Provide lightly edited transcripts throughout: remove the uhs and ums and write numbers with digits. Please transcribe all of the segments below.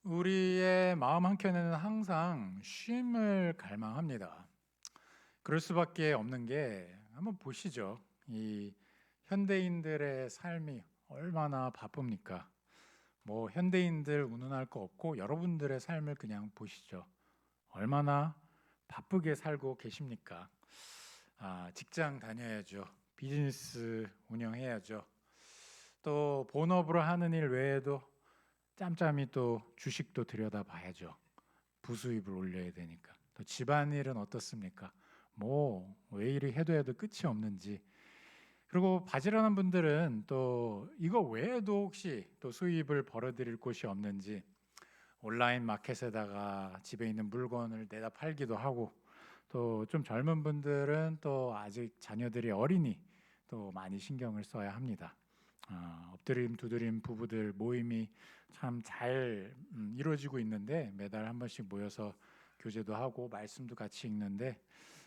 우리의 마음 한켠에는 항상 쉼을 갈망합니다. 그럴 수밖에 없는 게 한번 보시죠. 이 현대인들의 삶이 얼마나 바쁩니까? 뭐 현대인들 운운할 거 없고 여러분들의 삶을 그냥 보시죠. 얼마나 바쁘게 살고 계십니까? 직장 다녀야죠. 비즈니스 운영해야죠. 또 본업으로 하는 일 외에도 짬짬이 또 주식도 들여다봐야죠. 부수입을 올려야 되니까. 또 집안일은 어떻습니까? 뭐 왜 이리 해도 끝이 없는지. 그리고 바지런한 분들은 또 이거 외에도 혹시 또 수입을 벌어들일 곳이 없는지 온라인 마켓에다가 집에 있는 물건을 내다 팔기도 하고, 또 좀 젊은 분들은 또 아직 자녀들이 어리니 또 많이 신경을 써야 합니다. 엎드림 두드림 부부들 모임이 참 잘 이루어지고 있는데, 매달 한 번씩 모여서 교제도 하고 말씀도 같이 읽는데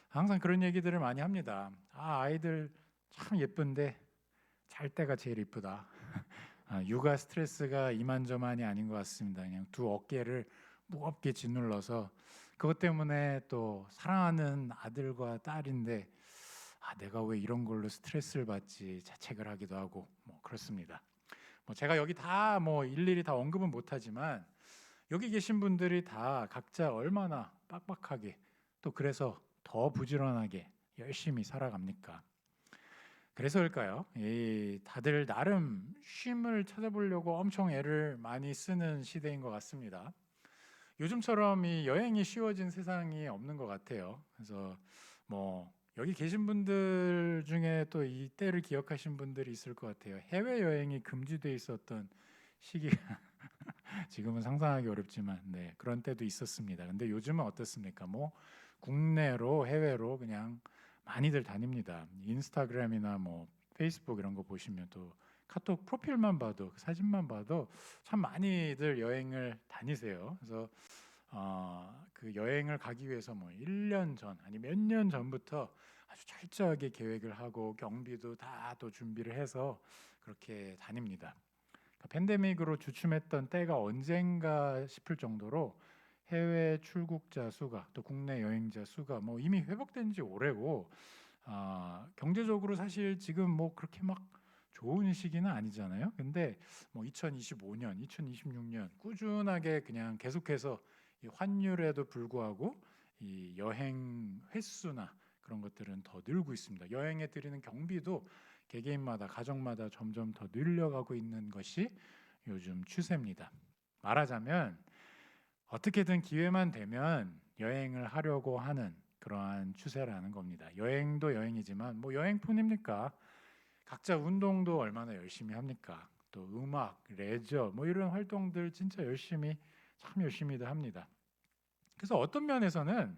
항상 그런 얘기들을 많이 합니다. 아이들 참 예쁜데 잘 때가 제일 이쁘다. 육아 스트레스가 이만저만이 아닌 것 같습니다. 그냥 두 어깨를 무겁게 짓눌러서 그것 때문에 또 사랑하는 아들과 딸인데 내가 왜 이런 걸로 스트레스를 받지 자책을 하기도 하고 뭐 그렇습니다. 뭐 제가 여기 다 뭐 일일이 다 언급은 못하지만 여기 계신 분들이 다 각자 얼마나 빡빡하게 또 그래서 더 부지런하게 열심히 살아갑니까? 그래서일까요? 다들 나름 쉼을 찾아보려고 엄청 애를 많이 쓰는 시대인 것 같습니다. 요즘처럼 이 여행이 쉬워진 세상이 없는 것 같아요. 그래서 뭐 여기 계신 분들 중에 또 이때를 기억하신 분들이 있을 것 같아요. 해외 여행이 금지돼 있었던 시기가 지금은 상상하기 어렵지만 그런 때도 있었습니다. 근데 요즘은 어떻습니까? 뭐 국내로 해외로 그냥 많이들 다닙니다. 인스타그램이나 뭐 페이스북 이런 거 보시면 또 카톡 프로필만 봐도 그 사진만 봐도 참 많이들 여행을 다니세요. 그래서 그 여행을 가기 위해서 뭐 1년 전 아니 몇 년 전부터 아주 철저하게 계획을 하고 경비도 다 또 준비를 해서 그렇게 다닙니다. 팬데믹으로 주춤했던 때가 언젠가 싶을 정도로 해외 출국자 수가 또 국내 여행자 수가 뭐 이미 회복된 지 오래고, 경제적으로 사실 지금 뭐 그렇게 막 좋은 시기는 아니잖아요. 근데 뭐 2025년, 2026년 꾸준하게 그냥 계속해서 이 환율에도 불구하고 이 여행 횟수나 그런 것들은 더 늘고 있습니다. 여행에 들이는 경비도 개개인마다 가정마다 점점 더 늘려가고 있는 것이 요즘 추세입니다. 말하자면 어떻게든 기회만 되면 여행을 하려고 하는 그러한 추세라는 겁니다. 여행도 여행이지만 뭐 여행뿐입니까? 각자 운동도 얼마나 열심히 합니까? 또 음악, 레저 뭐 이런 활동들 진짜 열심히 참 열심히들 합니다. 그래서 어떤 면에서는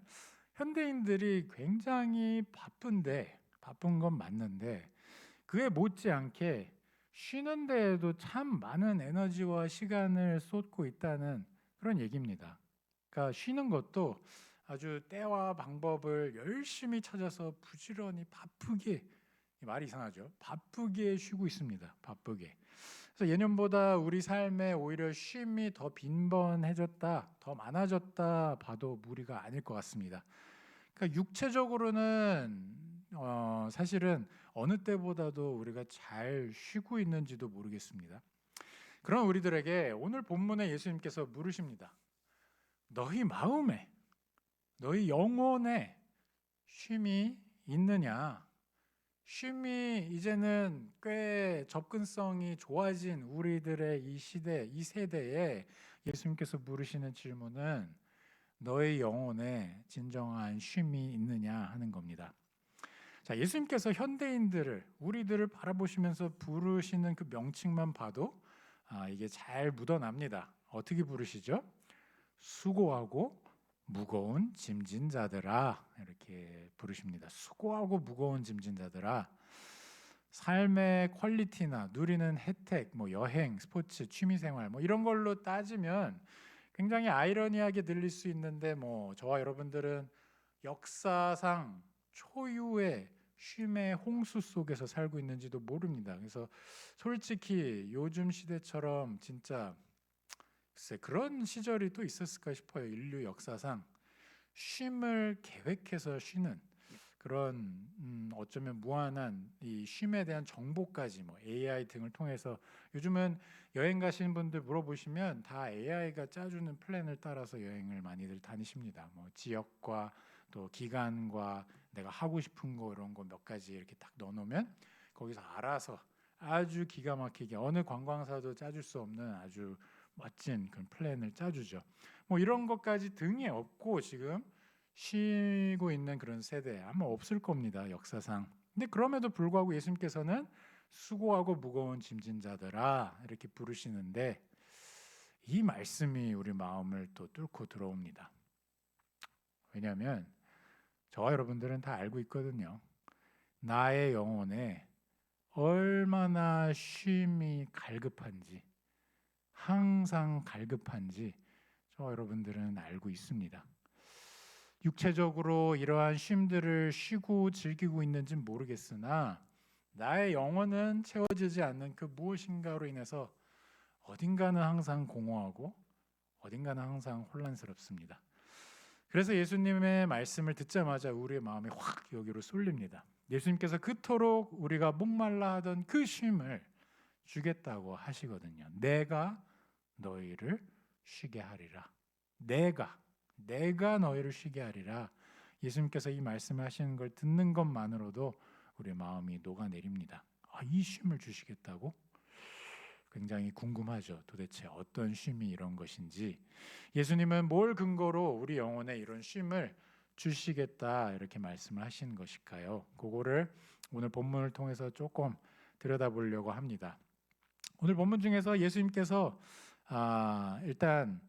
현대인들이 굉장히 바쁜데 바쁜 건 맞는데 그에 못지않게 쉬는 데에도 참 많은 에너지와 시간을 쏟고 있다는 그런 얘기입니다. 그러니까 쉬는 것도 아주 때와 방법을 열심히 찾아서 부지런히 바쁘게, 말이 이상하죠. 바쁘게 쉬고 있습니다. 바쁘게. 그래서 예년보다 우리 삶에 오히려 쉼이 더 빈번해졌다, 더 많아졌다 봐도 무리가 아닐 것 같습니다. 그러니까 육체적으로는 사실은 어느 때보다도 우리가 잘 쉬고 있는지도 모르겠습니다. 그런 우리들에게 오늘 본문에 예수님께서 물으십니다. 너희 마음에, 너희 영혼에 쉼이 있느냐? 쉼이 이제는 꽤 접근성이 좋아진 우리들의 이 시대, 이 세대에 예수님께서 물으시는 질문은 너의 영혼에 진정한 쉼이 있느냐 하는 겁니다. 자, 예수님께서 현대인들을 우리들을 바라보시면서 부르시는 그 명칭만 봐도 이게 잘 묻어납니다. 어떻게 부르시죠? 수고하고 무거운 짐진 자들아 이렇게 부르십니다. 수고하고 무거운 짐진 자들아. 삶의 퀄리티나 누리는 혜택, 뭐 여행, 스포츠, 취미생활 뭐 이런 걸로 따지면 굉장히 아이러니하게 들릴 수 있는데 뭐 저와 여러분들은 역사상 초유의 쉼의 홍수 속에서 살고 있는지도 모릅니다. 그래서 솔직히 요즘 시대처럼 진짜 글쎄 그런 시절이 또 있었을까 싶어요. 인류 역사상 쉼을 계획해서 쉬는 그런 어쩌면 무한한 이 쉼에 대한 정보까지 뭐 AI 등을 통해서 요즘은 여행 가시는 분들 물어보시면 다 AI가 짜주는 플랜을 따라서 여행을 많이들 다니십니다. 뭐 지역과 또 기간과 내가 하고 싶은 거 이런 거 몇 가지 이렇게 딱 넣어놓으면 거기서 알아서 아주 기가 막히게 어느 관광사도 짜줄 수 없는 아주 멋진 그런 플랜을 짜주죠. 뭐 이런 것까지 등에 업고 지금 쉬고 있는 그런 세대 아마 없을 겁니다, 역사상. 근데 그럼에도 불구하고 예수님께서는 수고하고 무거운 짐진 자들아 이렇게 부르시는데 이 말씀이 우리 마음을 또 뚫고 들어옵니다. 왜냐하면 저와 여러분들은 다 알고 있거든요. 나의 영혼에 얼마나 쉼이 갈급한지, 항상 갈급한지 저와 여러분들은 알고 있습니다. 육체적으로 이러한 쉼들을 쉬고 즐기고 있는지는 모르겠으나 나의 영혼은 채워지지 않는 그 무엇인가로 인해서 어딘가는 항상 공허하고 어딘가는 항상 혼란스럽습니다. 그래서 예수님의 말씀을 듣자마자 우리의 마음이 확 여기로 쏠립니다. 예수님께서 그토록 우리가 목말라 하던 그 쉼을 주겠다고 하시거든요. 내가 너희를 쉬게 하리라. 내가 너희를 쉬게 하리라. 예수님께서 이 말씀을 하시는 걸 듣는 것만으로도 우리의 마음이 녹아내립니다. 이 쉼을 주시겠다고? 굉장히 궁금하죠. 도대체 어떤 쉼이 이런 것인지. 예수님은 뭘 근거로 우리 영혼에 이런 쉼을 주시겠다 이렇게 말씀을 하시는 것일까요? 그거를 오늘 본문을 통해서 조금 들여다보려고 합니다. 오늘 본문 중에서 예수님께서 일단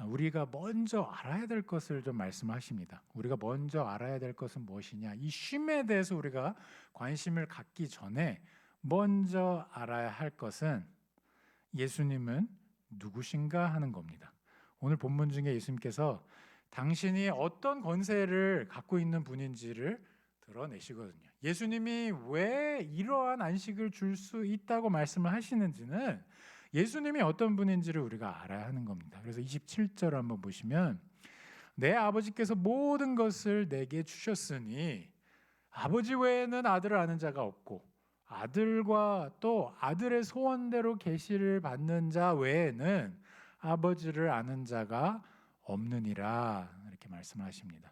우리가 먼저 알아야 될 것을 좀 말씀하십니다. 우리가 먼저 알아야 될 것은 무엇이냐? 이 쉼에 대해서 우리가 관심을 갖기 전에 먼저 알아야 할 것은 예수님은 누구신가 하는 겁니다. 오늘 본문 중에 예수님께서 당신이 어떤 권세를 갖고 있는 분인지를 드러내시거든요. 예수님이 왜 이러한 안식을 줄 수 있다고 말씀을 하시는지는 예수님이 어떤 분인지를 우리가 알아야 하는 겁니다. 그래서 27절 한번 보시면 내 아버지께서 모든 것을 내게 주셨으니 아버지 외에는 아들을 아는 자가 없고 아들과 또 아들의 소원대로 계시를 받는 자 외에는 아버지를 아는 자가 없느니라 이렇게 말씀을 하십니다.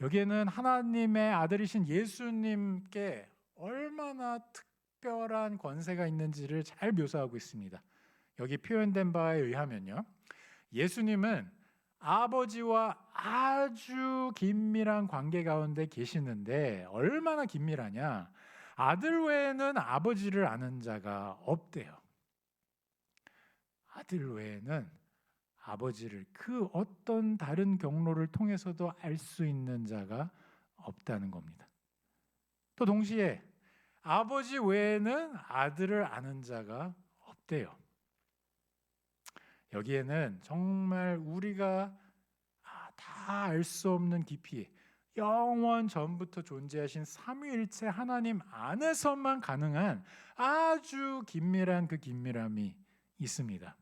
여기에는 하나님의 아들이신 예수님께 얼마나 특별한 권세가 있는지를 잘 묘사하고 있습니다. 여기 표현된 바에 의하면요, 예수님은 아버지와 아주 긴밀한 관계 가운데 계시는데 얼마나 긴밀하냐? 아들 외에는 아버지를 아는 자가 없대요. 아들 외에는 아버지를 그 어떤 다른 경로를 통해서도 알 수 있는 자가 없다는 겁니다. 또 동시에 아버지 외에는 아들을 아는 자가 없대요. 여기에는 정말 우리가 다 알 수 없는 깊이, 영원 전부터 존재하신 삼위일체 하나님 안에서만 가능한 아주 긴밀한 그 긴밀함이 있습니다.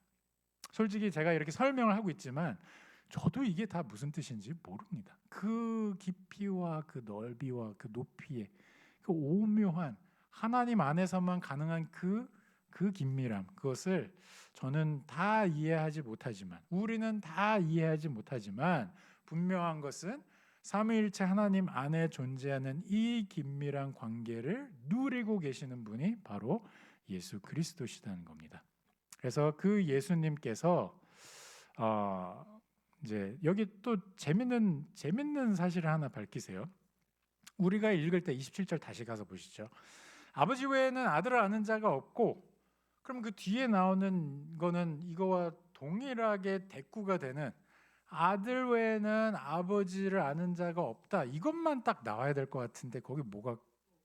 솔직히 제가 이렇게 설명을 하고 있지만 저도 이게 다 무슨 뜻인지 모릅니다. 그 깊이와 그 넓이와 그 높이의 그 오묘한 하나님 안에서만 가능한 그 긴밀함, 그것을 저는 다 이해하지 못하지만, 우리는 다 이해하지 못하지만 분명한 것은 삼위일체 하나님 안에 존재하는 이 긴밀한 관계를 누리고 계시는 분이 바로 예수 그리스도시다는 겁니다. 그래서 그 예수님께서 이제 여기 또 재밌는 사실을 하나 밝히세요. 우리가 읽을 때 27절 다시 가서 보시죠. 아버지 외에는 아들을 아는 자가 없고, 그럼 그 뒤에 나오는 거는 이거와 동일하게 대꾸가 되는 아들 외에는 아버지를 아는 자가 없다. 이것만 딱 나와야 될 것 같은데 거기 뭐가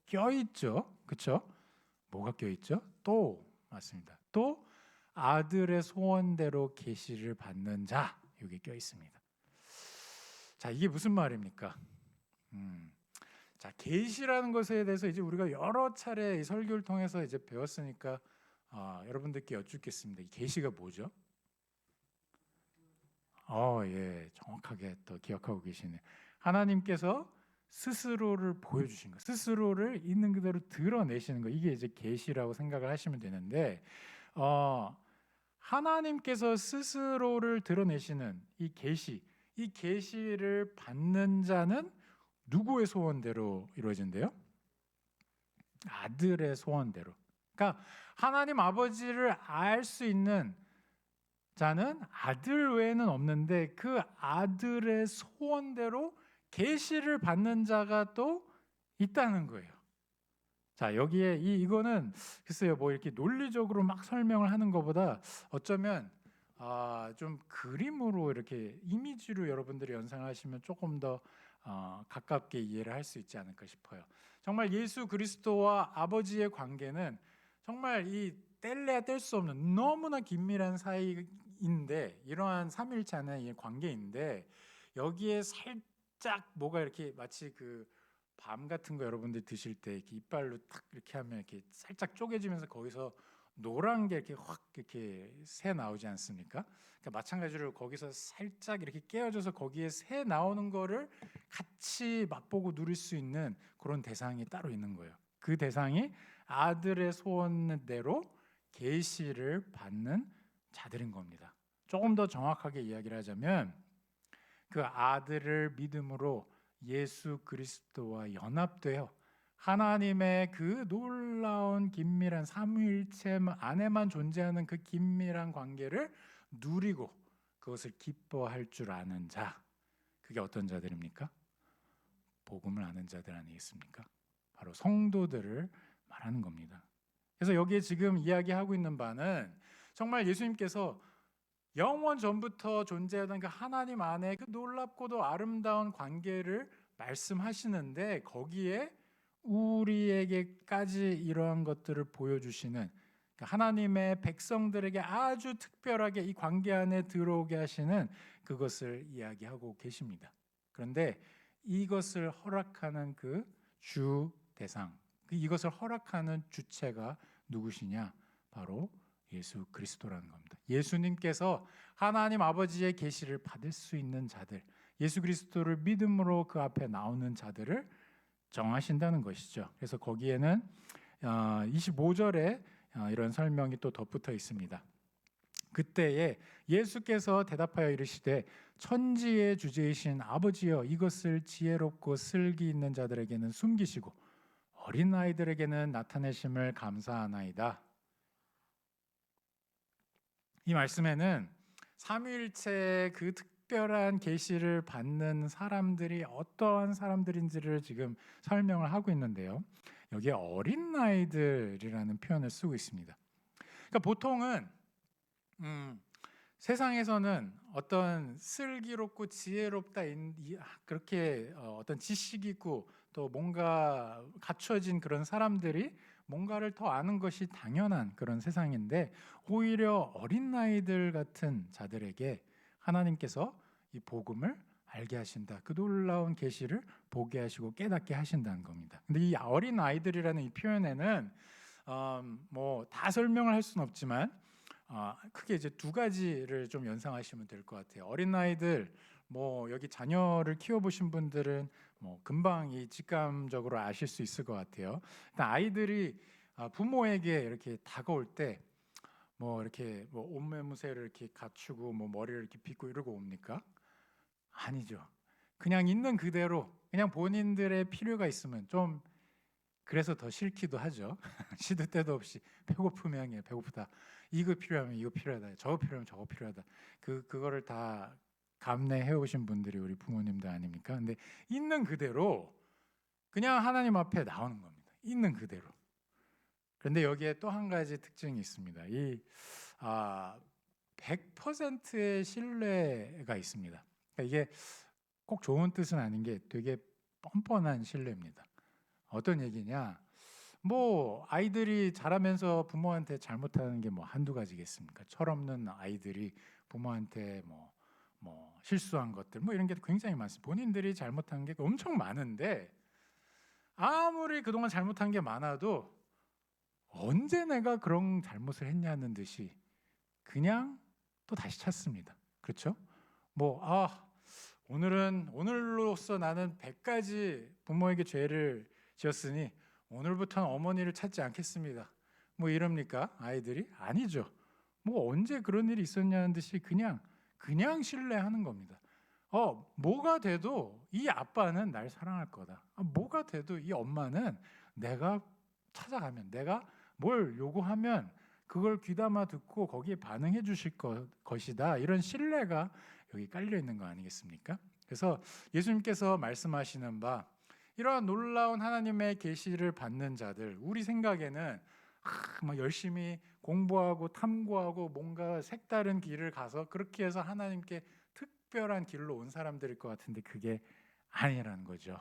껴있죠? 그렇죠? 뭐가 껴있죠? 또 맞습니다. 또 아들의 소원대로 계시를 받는 자, 여기 껴있습니다. 자, 이게 무슨 말입니까? 자, 계시라는 것에 대해서 이제 우리가 여러 차례 이 설교를 통해서 이제 배웠으니까 여러분들께 여쭙겠습니다. 이 계시가 뭐죠? 예, 정확하게 또 기억하고 계시네. 하나님께서 스스로를 보여주신 거, 스스로를 있는 그대로 드러내시는 거, 이게 이제 계시라고 생각을 하시면 되는데, 어, 하나님께서 스스로를 드러내시는 이 계시를 받는 자는 누구의 소원대로 이루어진대요? 아들의 소원대로. 그러니까 하나님 아버지를 알 수 있는 자는 아들 외에는 없는데 그 아들의 소원대로 계시를 받는 자가 또 있다는 거예요. 자, 여기에 이거는 글쎄요, 뭐 이렇게 논리적으로 막 설명을 하는 것보다 어쩌면 좀 그림으로 이렇게 이미지로 여러분들이 연상하시면 조금 더 가깝게 이해를 할 수 있지 않을까 싶어요. 정말 예수 그리스도와 아버지의 관계는 정말 이 뗄래야 뗄 수 없는 너무나 긴밀한 사이인데, 이러한 삼위일체 안의 관계인데, 여기에 살짝 뭐가 이렇게 마치 그 밤 같은 거 여러분들 드실 때 이렇게 이빨로 탁 이렇게 하면 이렇게 살짝 쪼개지면서 거기서 노란 게 이렇게 확 이렇게 새 나오지 않습니까? 그러니까 마찬가지로 거기서 살짝 이렇게 깨어져서 거기에 새 나오는 거를 같이 맛보고 누릴 수 있는 그런 대상이 따로 있는 거예요. 그 대상이 아들의 소원대로 계시를 받는 자들인 겁니다. 조금 더 정확하게 이야기를 하자면 그 아들을 믿음으로 예수 그리스도와 연합되어 하나님의 그 놀라운 긴밀한 삼위일체 안에만 존재하는 그 긴밀한 관계를 누리고 그것을 기뻐할 줄 아는 자, 그게 어떤 자들입니까? 복음을 아는 자들 아니겠습니까? 바로 성도들을 말하는 겁니다. 그래서 여기에 지금 이야기하고 있는 바는 정말 예수님께서 영원 전부터 존재하던 그 하나님 안에 그 놀랍고도 아름다운 관계를 말씀하시는데, 거기에 우리에게까지 이러한 것들을 보여주시는 하나님의 백성들에게 아주 특별하게 이 관계 안에 들어오게 하시는 그것을 이야기하고 계십니다. 그런데 이것을 허락하는 그 주 대상, 이것을 허락하는 주체가 누구시냐? 바로 예수 그리스도라는 겁니다. 예수님께서 하나님 아버지의 계시를 받을 수 있는 자들, 예수 그리스도를 믿음으로 그 앞에 나오는 자들을 정하신다는 것이죠. 그래서 거기에는 25절에 이런 설명이 또 덧붙어 있습니다. 그때에 예수께서 대답하여 이르시되 천지의 주제이신 아버지여, 이것을 지혜롭고 슬기 있는 자들에게는 숨기시고 어린 아이들에게는 나타내심을 감사하나이다. 이 말씀에는 삼위일체의 그 특별한 계시를 받는 사람들이 어떠한 사람들인지를 지금 설명을 하고 있는데요. 여기에 어린 아이들이라는 표현을 쓰고 있습니다. 그러니까 보통은 세상에서는 어떤 슬기롭고 지혜롭다 그렇게 어떤 지식이 있고 또 뭔가 갖춰진 그런 사람들이 뭔가를 더 아는 것이 당연한 그런 세상인데, 오히려 어린 아이들 같은 자들에게 하나님께서 이 복음을 알게 하신다, 그 놀라운 계시를 보게 하시고 깨닫게 하신다는 겁니다. 근데 이 어린 아이들이라는 이 표현에는 뭐 다 설명을 할 수는 없지만 크게 이제 두 가지를 좀 연상하시면 될 것 같아요. 어린 아이들, 뭐 여기 자녀를 키워보신 분들은 뭐 금방 이 직감적으로 아실 수 있을 것 같아요. 일단 아이들이 부모에게 이렇게 다가올 때 뭐 이렇게 뭐 옷매무새를 이렇게 갖추고 뭐 머리를 이렇게 빗고 이러고 옵니까? 아니죠. 그냥 있는 그대로, 그냥 본인들의 필요가 있으면 좀, 그래서 더 싫기도 하죠. 시도 때도 없이 배고프면 배고프다, 이거 필요하면 이거 필요하다, 저거 필요하면 저거 필요하다, 그거를 다 감내해 오신 분들이 우리 부모님들 아닙니까? 근데 있는 그대로 그냥 하나님 앞에 나오는 겁니다. 있는 그대로. 그런데 여기에 또 한 가지 특징이 있습니다. 이 100%의 신뢰가 있습니다. 그러니까 이게 꼭 좋은 뜻은 아닌 게 되게 뻔뻔한 신뢰입니다. 어떤 얘기냐? 뭐 아이들이 자라면서 부모한테 잘못하는 게 뭐 한두 가지겠습니까? 철없는 아이들이 부모한테 뭐 실수한 것들 뭐 이런 게 굉장히 많습니다. 본인들이 잘못한 게 엄청 많은데, 아무리 그동안 잘못한 게 많아도 언제 내가 그런 잘못을 했냐는 듯이 그냥 또 다시 찾습니다. 그렇죠? 오늘은 오늘로써 나는 100가지 부모에게 죄를 지었으니 오늘부터는 어머니를 찾지 않겠습니다. 이럽니까? 아이들이? 아니죠. 언제 그런 일이 있었냐는 듯이 그냥 신뢰하는 겁니다. 뭐가 돼도 이 아빠는 날 사랑할 거다. 뭐가 돼도 이 엄마는 내가 찾아가면, 내가 뭘 요구하면 그걸 귀담아 듣고 거기에 반응해 주실 것이다. 이런 신뢰가 여기 깔려 있는 거 아니겠습니까? 그래서 예수님께서 말씀하시는 바 이러한 놀라운 하나님의 계시를 받는 자들, 우리 생각에는 막 열심히 공부하고 탐구하고 뭔가 색다른 길을 가서 그렇게 해서 하나님께 특별한 길로 온 사람들일 것 같은데 그게 아니라는 거죠.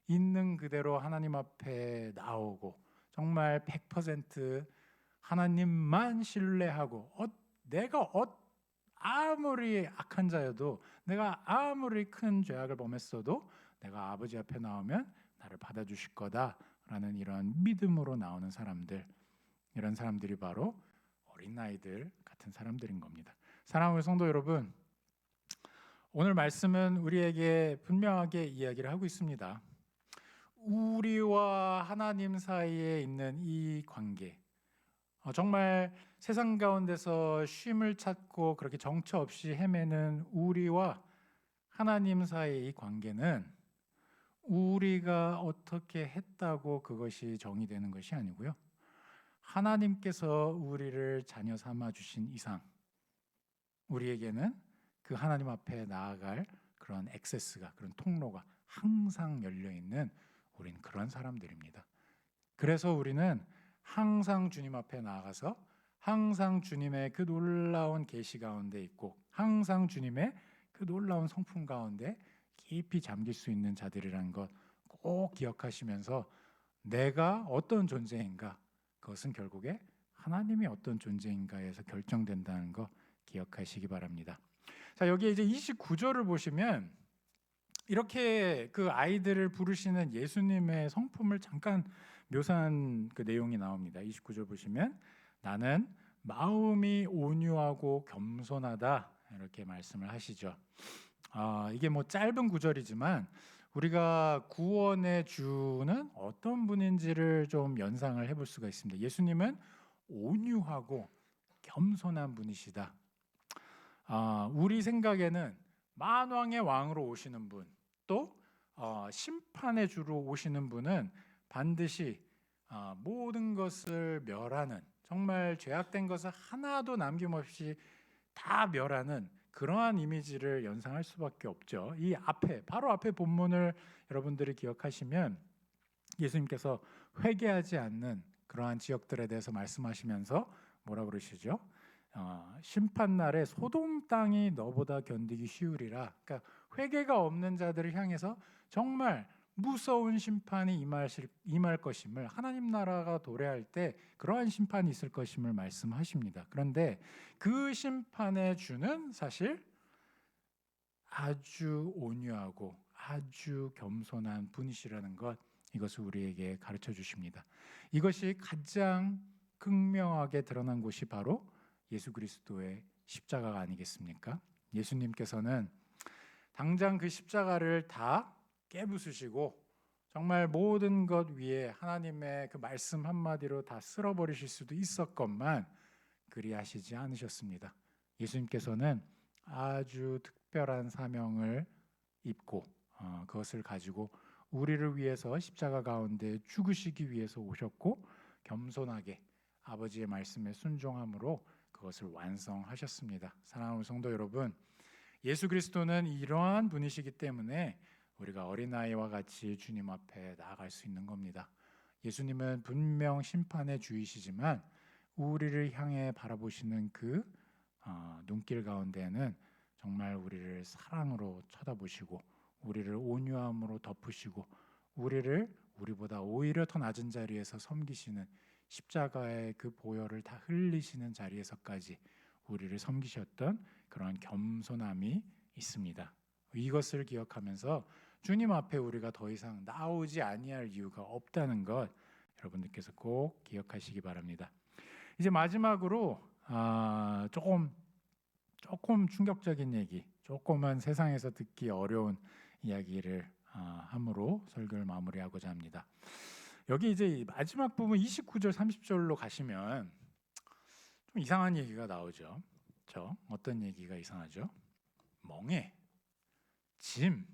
있는 그대로 하나님 앞에 나오고 정말 100% 하나님만 신뢰하고 내가 아무리 악한 자여도, 내가 아무리 큰 죄악을 범했어도 내가 아버지 앞에 나오면 나를 받아주실 거다라는 이런 믿음으로 나오는 사람들, 이런 사람들이 바로 어린아이들 같은 사람들인 겁니다. 사랑하는 성도 여러분, 오늘 말씀은 우리에게 분명하게 이야기를 하고 있습니다. 우리와 하나님 사이에 있는 이 관계, 정말 세상 가운데서 쉼을 찾고 그렇게 정처 없이 헤매는 우리와 하나님 사이의 이 관계는 우리가 어떻게 했다고 그것이 정의되는 것이 아니고요. 하나님께서 우리를 자녀 삼아 주신 이상 우리에게는 그 하나님 앞에 나아갈 그런 액세스가, 그런 통로가 항상 열려 있는 우린 그런 사람들입니다. 그래서 우리는 항상 주님 앞에 나아가서 항상 주님의 그 놀라운 계시 가운데 있고 항상 주님의 그 놀라운 성품 가운데 깊이 잠길 수 있는 자들이라는 것 꼭 기억하시면서 내가 어떤 존재인가, 그것은 결국에 하나님이 어떤 존재인가에서 결정된다는 거 기억하시기 바랍니다. 자, 여기 이제 29절을 보시면 이렇게 그 아이들을 부르시는 예수님의 성품을 잠깐 묘사한 그 내용이 나옵니다. 29절 보시면 나는 마음이 온유하고 겸손하다 이렇게 말씀을 하시죠. 이게 짧은 구절이지만 우리가 구원의 주는 어떤 분인지를 좀 연상을 해볼 수가 있습니다. 예수님은 온유하고 겸손한 분이시다. 우리 생각에는 만왕의 왕으로 오시는 분, 또 심판의 주로 오시는 분은 반드시 모든 것을 멸하는, 정말 죄악된 것을 하나도 남김없이 다 멸하는 그러한 이미지를 연상할 수밖에 없죠. 이 바로 앞에 본문을 여러분들이 기억하시면 예수님께서 회개하지 않는 그러한 지역들에 대해서 말씀하시면서 뭐라 그러시죠? 심판 날에 소돔 땅이 너보다 견디기 쉬우리라. 그러니까 회개가 없는 자들을 향해서 정말 무서운 심판이 임할 것임을, 하나님 나라가 도래할 때 그러한 심판이 있을 것임을 말씀하십니다. 그런데 그 심판의 주는 사실 아주 온유하고 아주 겸손한 분이시라는 것, 이것을 우리에게 가르쳐 주십니다. 이것이 가장 극명하게 드러난 곳이 바로 예수 그리스도의 십자가가 아니겠습니까? 예수님께서는 당장 그 십자가를 다 깨부수시고 정말 모든 것 위에 하나님의 그 말씀 한마디로 다 쓸어버리실 수도 있었건만 그리하시지 않으셨습니다. 예수님께서는 아주 특별한 사명을 입고 그것을 가지고 우리를 위해서 십자가 가운데 죽으시기 위해서 오셨고 겸손하게 아버지의 말씀에 순종함으로 그것을 완성하셨습니다. 사랑하는 성도 여러분, 예수 그리스도는 이러한 분이시기 때문에 우리가 어린아이와 같이 주님 앞에 나아갈 수 있는 겁니다. 예수님은 분명 심판의 주이시지만 우리를 향해 바라보시는 그 눈길 가운데에는 정말 우리를 사랑으로 쳐다보시고 우리를 온유함으로 덮으시고 우리를 우리보다 오히려 더 낮은 자리에서 섬기시는, 십자가의 그 보혈을 다 흘리시는 자리에서까지 우리를 섬기셨던 그런 겸손함이 있습니다. 이것을 기억하면서 주님 앞에 우리가 더 이상 나오지 아니할 이유가 없다는 것 여러분들께서 꼭 기억하시기 바랍니다. 이제 마지막으로 조금 충격적인 얘기, 조금은 세상에서 듣기 어려운 이야기를 함으로 설교를 마무리하고자 합니다. 여기 이제 마지막 부분 29절 30절로 가시면 좀 이상한 얘기가 나오죠. 어떤 얘기가 이상하죠? 멍에, 짐,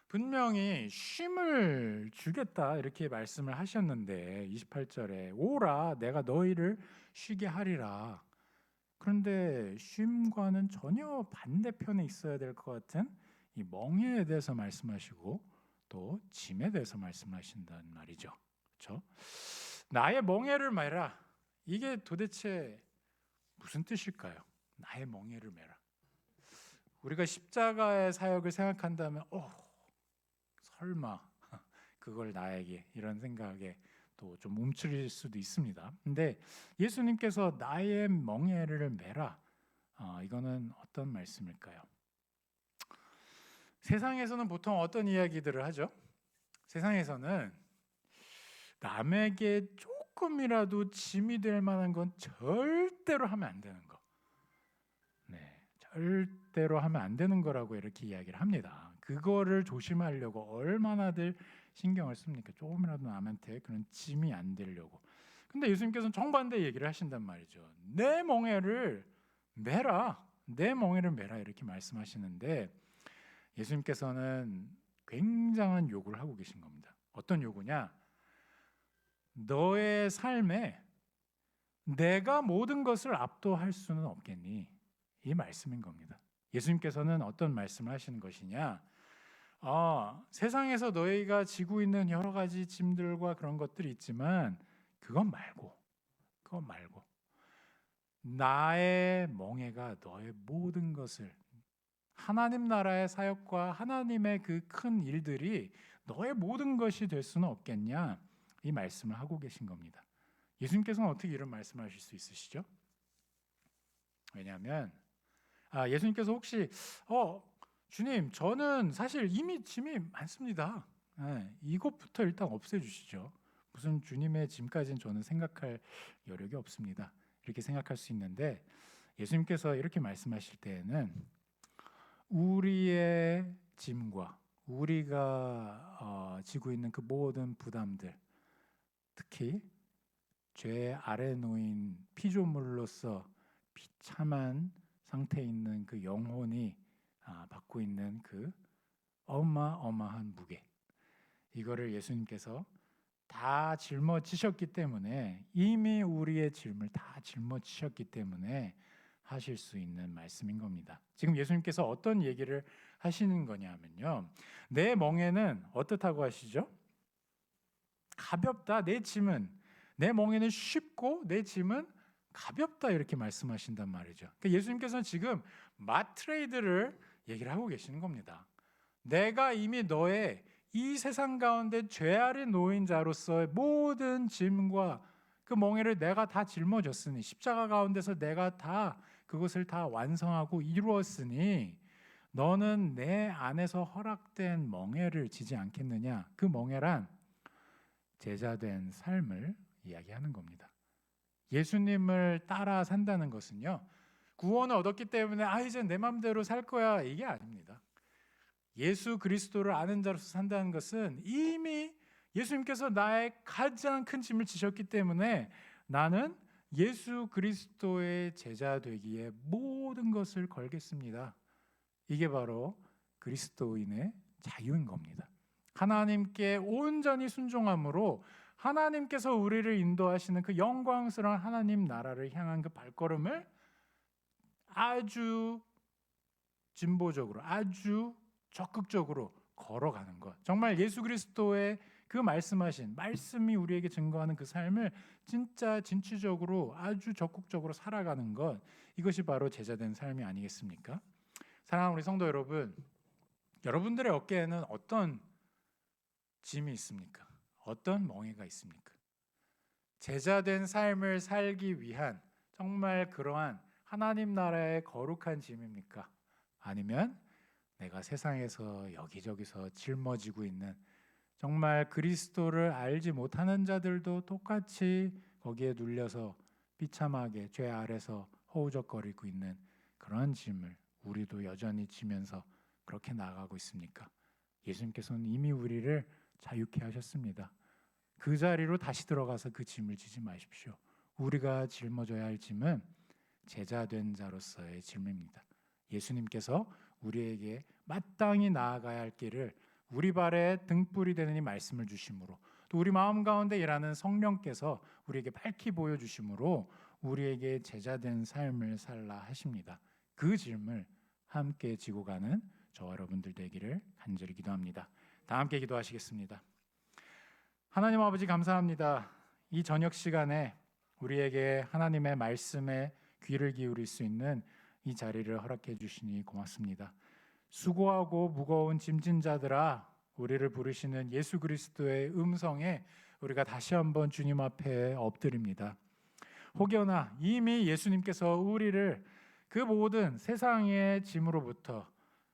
분명히 쉼을 주겠다 이렇게 말씀을 하셨는데 28절에 오라 내가 너희를 쉬게 하리라. 그런데 쉼과는 전혀 반대편에 있어야 될 것 같은 이 멍에에 대해서 말씀하시고 또 짐에 대해서 말씀하신다는 말이죠. 그렇죠? 나의 멍에를 메라. 이게 도대체 무슨 뜻일까요? 나의 멍에를 메라. 우리가 십자가의 사역을 생각한다면 설마 그걸 나에게 이런 생각에 또 좀 움츠릴 수도 있습니다. 근데 예수님께서 나의 멍에를 메라. 이거는 어떤 말씀일까요? 세상에서는 보통 어떤 이야기들을 하죠? 세상에서는 남에게 조금이라도 짐이 될 만한 건 절대로 하면 안 되는 거. 절대로 하면 안 되는 거라고 이렇게 이야기를 합니다. 그거를 조심하려고 얼마나들 신경을 씁니까? 조금이라도 남한테 그런 짐이 안 되려고. 근데 예수님께서는 정반대 얘기를 하신단 말이죠. 내 멍에를 메라. 내 멍에를 메라 이렇게 말씀하시는데 예수님께서는 굉장한 요구를 하고 계신 겁니다. 어떤 요구냐? 너의 삶에 내가 모든 것을 압도할 수는 없겠니? 이 말씀인 겁니다. 예수님께서는 어떤 말씀을 하시는 것이냐? 세상에서 너희가 지고 있는 여러 가지 짐들과 그런 것들이 있지만 그건 말고 나의 멍에가 너의 모든 것을 하나님 나라의 사역과 하나님의 그 큰 일들이 너의 모든 것이 될 수는 없겠냐? 이 말씀을 하고 계신 겁니다. 예수님께서는 어떻게 이런 말씀하실 수 있으시죠? 왜냐하면 예수님께서 혹시 주님 저는 사실 이미 짐이 많습니다. 이것부터 일단 없애주시죠. 무슨 주님의 짐까지는 저는 생각할 여력이 없습니다. 이렇게 생각할 수 있는데 예수님께서 이렇게 말씀하실 때에는 우리의 짐과 우리가 지고 있는 그 모든 부담들, 특히 죄 아래 놓인 피조물로서 비참한 상태에 있는 그 영혼이 받고 있는 그 어마어마한 무게, 이거를 예수님께서 다 짊어지셨기 때문에 이미 우리의 짐을 다 짊어지셨기 때문에 하실 수 있는 말씀인 겁니다. 지금 예수님께서 어떤 얘기를 하시는 거냐면요, 내 멍에는 어떻다고 하시죠? 가볍다. 내 멍에는 쉽고 내 짐은 가볍다 이렇게 말씀하신단 말이죠. 그러니까 예수님께서는 지금 마트레이드를 얘기를 하고 계시는 겁니다. 내가 이미 너의 이 세상 가운데 죄 아래 놓인 자로서의 모든 짐과 그 멍에를 내가 다 짊어졌으니, 십자가 가운데서 내가 다 그것을 다 완성하고 이루었으니 너는 내 안에서 허락된 멍에를 지지 않겠느냐. 그 멍에란 제자된 삶을 이야기하는 겁니다. 예수님을 따라 산다는 것은요, 구원을 얻었기 때문에 이제 내 마음대로 살 거야, 이게 아닙니다. 예수 그리스도를 아는 자로서 산다는 것은 이미 예수님께서 나의 가장 큰 짐을 지셨기 때문에 나는 예수 그리스도의 제자 되기에 모든 것을 걸겠습니다. 이게 바로 그리스도인의 자유인 겁니다. 하나님께 온전히 순종함으로 하나님께서 우리를 인도하시는 그 영광스러운 하나님 나라를 향한 그 발걸음을 아주 진보적으로, 아주 적극적으로 걸어가는 것. 정말 예수 그리스도의 그 말씀하신 말씀이 우리에게 증거하는 그 삶을 진짜 진취적으로 아주 적극적으로 살아가는 것, 이것이 바로 제자된 삶이 아니겠습니까? 사랑하는 우리 성도 여러분, 여러분들의 어깨에는 어떤 짐이 있습니까? 어떤 멍에가 있습니까? 제자된 삶을 살기 위한 정말 그러한 하나님 나라의 거룩한 짐입니까? 아니면 내가 세상에서 여기저기서 짊어지고 있는 정말 그리스도를 알지 못하는 자들도 똑같이 거기에 눌려서 비참하게 죄 아래서 허우적거리고 있는 그런 짐을 우리도 여전히 지면서 그렇게 나아가고 있습니까? 예수님께서는 이미 우리를 자유케 하셨습니다. 그 자리로 다시 들어가서 그 짐을 지지 마십시오. 우리가 짊어져야 할 짐은 제자된 자로서의 짐입니다. 예수님께서 우리에게 마땅히 나아가야 할 길을 우리 발에 등불이 되는 이 말씀을 주심으로, 또 우리 마음 가운데 일하는 성령께서 우리에게 밝히 보여주심으로 우리에게 제자된 삶을 살라 하십니다. 그 짐을 함께 지고 가는 저와 여러분들 되기를 간절히 기도합니다. 다 함께 기도하시겠습니다. 하나님 아버지, 감사합니다. 이 저녁 시간에 우리에게 하나님의 말씀에 귀를 기울일 수 있는 이 자리를 허락해 주시니 고맙습니다. 수고하고 무거운 짐진 자들아, 우리를 부르시는 예수 그리스도의 음성에 우리가 다시 한번 주님 앞에 엎드립니다. 혹여나 이미 예수님께서 우리를 그 모든 세상의 짐으로부터,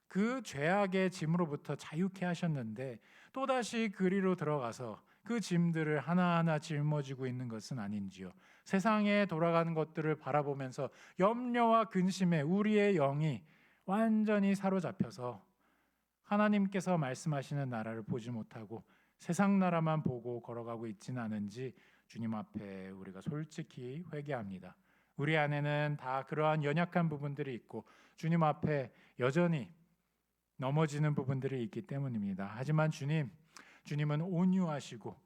그 죄악의 짐으로부터 자유케 하셨는데 또다시 그리로 들어가서 그 짐들을 하나하나 짊어지고 있는 것은 아닌지요. 세상에 돌아가는 것들을 바라보면서 염려와 근심에 우리의 영이 완전히 사로잡혀서 하나님께서 말씀하시는 나라를 보지 못하고 세상 나라만 보고 걸어가고 있지는 않은지 주님 앞에 우리가 솔직히 회개합니다. 우리 안에는 다 그러한 연약한 부분들이 있고 주님 앞에 여전히 넘어지는 부분들이 있기 때문입니다. 하지만 주님은 온유하시고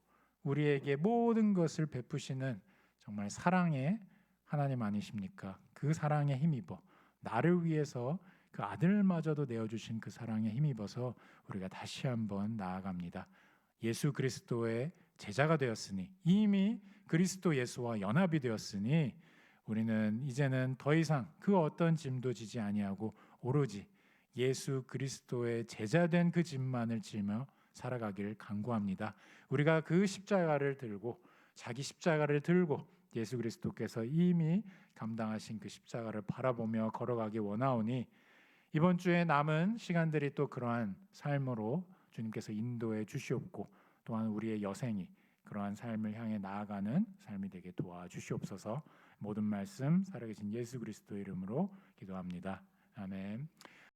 우리에게 모든 것을 베푸시는 정말 사랑의 하나님 아니십니까? 그 사랑에 힘입어 나를 위해서 그 아들마저도 내어주신 그 사랑에 힘입어서 우리가 다시 한번 나아갑니다. 예수 그리스도의 제자가 되었으니, 이미 그리스도 예수와 연합이 되었으니 우리는 이제는 더 이상 그 어떤 짐도 지지 아니하고 오로지 예수 그리스도의 제자된 그 짐만을 지며 살아가길 간구합니다. 우리가 그 십자가를 들고, 자기 십자가를 들고 예수 그리스도께서 이미 감당하신 그 십자가를 바라보며 걸어가기 원하오니 이번 주에 남은 시간들이 또 그러한 삶으로 주님께서 인도해 주시옵고, 또한 우리의 여생이 그러한 삶을 향해 나아가는 삶이 되게 도와주시옵소서. 모든 말씀 살아계신 예수 그리스도 이름으로 기도합니다. 아멘.